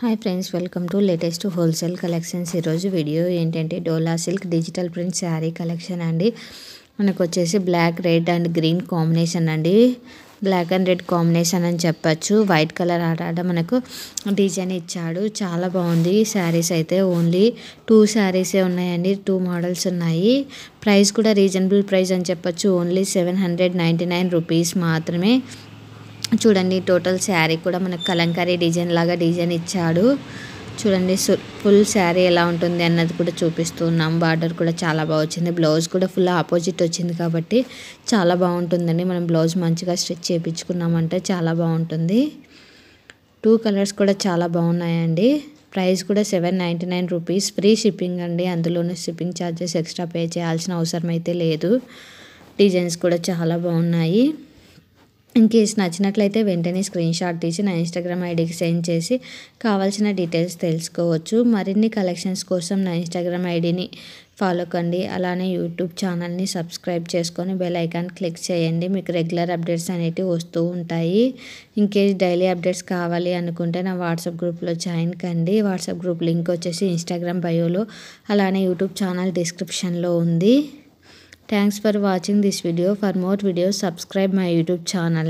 Hi friends, welcome to latest wholesale collections. ఈరోజు video ఏంటంటే Dola silk digital print sari collection అండి. మనకు వచ్చేసి black, red and green combination అండి. బ్లాక్ అండ్ రెడ్ కాంబినేషన్ అని చెప్పచ్చు. వైట్ కలర్ ఆట మనకు డిజైన్ ఇచ్చాడు. చాలా బాగుంది. శారీస్ అయితే ఓన్లీ 2 శారీసే ఉన్నాయండి. 2 మోడల్స్ ఉన్నాయి. ప్రైస్ కూడా రీజనబుల్ ప్రైస్ అని చెప్పచ్చు. ఓన్లీ 799 రూపీస్ మాత్రమే. చూడండి, టోటల్ శారీ కూడా మనకు కలంకారీ డిజైన్ లాగా డిజైన్ ఇచ్చాడు. చూడండి, ఫుల్ శారీ ఎలా ఉంటుంది అన్నది కూడా చూపిస్తున్నాం. బార్డర్ కూడా చాలా బాగా వచ్చింది. బ్లౌజ్ కూడా ఫుల్ ఆపోజిట్ వచ్చింది కాబట్టి చాలా బాగుంటుందండి. మనం బ్లౌజ్ మంచిగా స్టిచ్ చేయించుకున్నామంటే చాలా బాగుంటుంది. 2 కలర్స్ కూడా చాలా బాగున్నాయండి. ప్రైస్ కూడా 799 రూపీస్. ఫ్రీ షిప్పింగ్ అండి. అందులోనే షిప్పింగ్ ఛార్జెస్ ఎక్స్ట్రా పే చేయాల్సిన అవసరం అయితే లేదు. డిజైన్స్ కూడా చాలా బాగున్నాయి. ఇన్ కేస్ నచ్చినట్లయితే వెంటనే స్క్రీన్ షాట్ తీసి నా ఇన్స్టాగ్రామ్ ఐడికి సెండ్ చేసి కావాల్సిన డీటెయిల్స్ తెలుసుకోవచ్చు. మరిన్ని కలెక్షన్స్ కోసం నా ఇన్స్టాగ్రామ్ ఐడిని ఫాలో కండి. అలానే యూట్యూబ్ ఛానల్ని సబ్స్క్రైబ్ చేసుకొని బెల్ ఐకాన్ క్లిక్ చేయండి. మీకు రెగ్యులర్ అప్డేట్స్ అనేవి వస్తూ ఉంటాయి. ఇన్ కేస్ డైలీ అప్డేట్స్ కావాలి అనుకుంటే నా వాట్సాప్ గ్రూప్లో జాయిన్ కండి. వాట్సాప్ గ్రూప్ లింక్ వచ్చేసి ఇన్స్టాగ్రామ్ బయోలో, అలానే యూట్యూబ్ ఛానల్ డిస్క్రిప్షన్లో ఉంది. Thanks for watching this video. For more videos, subscribe my YouTube channel.